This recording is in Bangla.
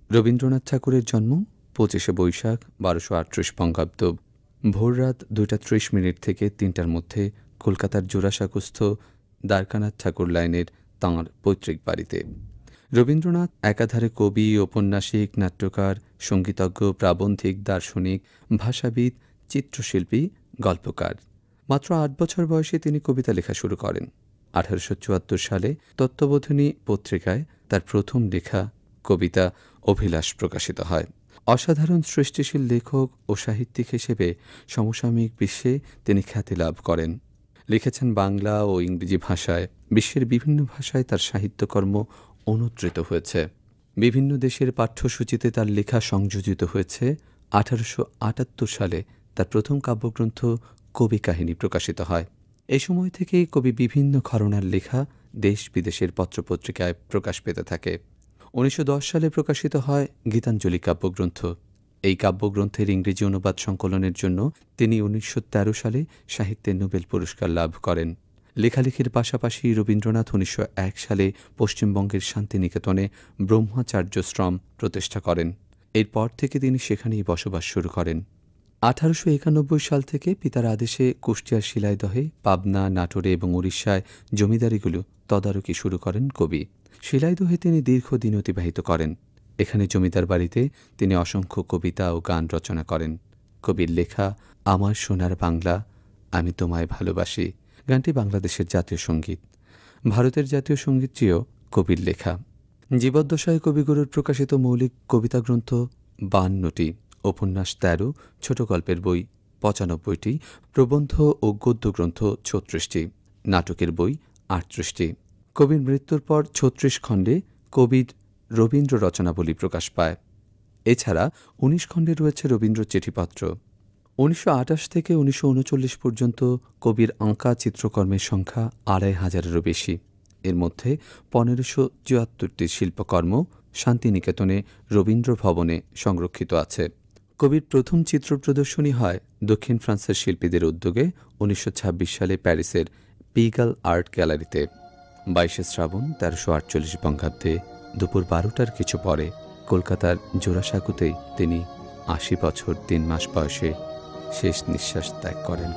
রবীন্দ্রনাথ ঠাকুরের জন্ম ২৫শে বৈশাখ ১২৩৮ বঙ্গাব্দ। ভোররাত ২টা ৩০ থেকে ৩টার মধ্যে কলকাতার জোড়াসাঁকোস্থ দ্বারকানাথ ঠাকুর লাইনের তাঁর পৈতৃক বাড়িতে। রবীন্দ্রনাথ একাধারে কবি, ঔপন্যাসিক, নাট্যকার, সঙ্গীতজ্ঞ, প্রাবন্ধিক, দার্শনিক, ভাষাবিদ, চিত্রশিল্পী, গল্পকার। মাত্র ৮ বছর বয়সে তিনি কবিতা লেখা শুরু করেন। ১৮৭৪ সালে তত্ত্ববোধিনী পত্রিকায় তার প্রথম লেখা কবিতা অভিলাষ প্রকাশিত হয়। অসাধারণ সৃষ্টিশীল লেখক ও সাহিত্যিক হিসেবে সমসাময়িক বিশ্বে তিনি খ্যাতি লাভ করেন। লিখেছেন বাংলা ও ইংরেজি ভাষায়। বিশ্বের বিভিন্ন ভাষায় তার সাহিত্যকর্ম অনুদ্ৃত হয়েছে। বিভিন্ন দেশের পাঠ্যসূচিতে তার লেখা সংযোজিত হয়েছে। ১৮৭৮ সালে তার প্রথম কাব্যগ্রন্থ কবি কাহিনী প্রকাশিত হয়। এই সময় থেকেই কবি বিভিন্ন ঘরানার লেখা দেশ বিদেশের পত্রপত্রিকায় প্রকাশ পেতে থাকে। ১৯১০ সালে প্রকাশিত হয় গীতাঞ্জলি কাব্যগ্রন্থ। এই কাব্যগ্রন্থের ইংরেজি অনুবাদ সংকলনের জন্য তিনি ১৯১৩ সালে সাহিত্যে নোবেল পুরস্কার লাভ করেন। লেখালেখির পাশাপাশি রবীন্দ্রনাথ ১৯০১ সালে পশ্চিমবঙ্গের শান্তিনিকেতনে ব্রহ্মচার্যশ্রম প্রতিষ্ঠা করেন। এরপর থেকে তিনি সেখানেই বসবাস শুরু করেন। ১৮৯১ সাল থেকে পিতার আদেশে কুষ্টিয়ার শিলাইদহে, পাবনা, নাটোরে এবং উড়িষ্যায় জমিদারিগুলো তদারকি শুরু করেন কবি। শিলাইদহে তিনি দীর্ঘদিন অতিবাহিত করেন। এখানে জমিদার বাড়িতে তিনি অসংখ্য কবিতা ও গান রচনা করেন। কবির লেখা আমার সোনার বাংলা, আমি তোমায় ভালোবাসি গানটি বাংলাদেশের জাতীয় সঙ্গীত। ভারতের জাতীয় সঙ্গীতটিও কবির লেখা। জীবদ্দশায় কবিগুরুর প্রকাশিত মৌলিক কবিতা গ্রন্থ ৫২টি, উপন্যাস ১৩, ছোট গল্পের বই ৯৫টি, প্রবন্ধ ও গদ্য গ্রন্থ ৩৬টি, নাটকের বই ৩৮টি। কবির মৃত্যুর পর ৩৬ খণ্ডে কবির রবীন্দ্র রচনাবলী প্রকাশ পায়। এছাড়া ১৯ খণ্ডে রয়েছে রবীন্দ্র চিঠিপত্র। ১৯২৮ থেকে ১৯৩৯ পর্যন্ত কবির আঁকা চিত্রকর্মের সংখ্যা ২৫০০-এরও বেশি। এর মধ্যে ১৫৭৪টি শিল্পকর্ম শান্তিনিকেতনে রবীন্দ্র ভবনে সংরক্ষিত আছে। কবির প্রথম চিত্র প্রদর্শনী হয় দক্ষিণ ফ্রান্সের শিল্পীদের উদ্যোগে ১৯২৬ সালে প্যারিসের পিগাল আর্ট গ্যালারিতে। ২২শে শ্রাবণ ১৩৪৮ বঙ্গাব্দে দুপুর ১২টার কিছু পরে কলকাতার জোড়াসাঁকোতেই তিনি ৮০ বছর ৩ মাস বয়সে শেষ নিঃশ্বাস ত্যাগ করেন।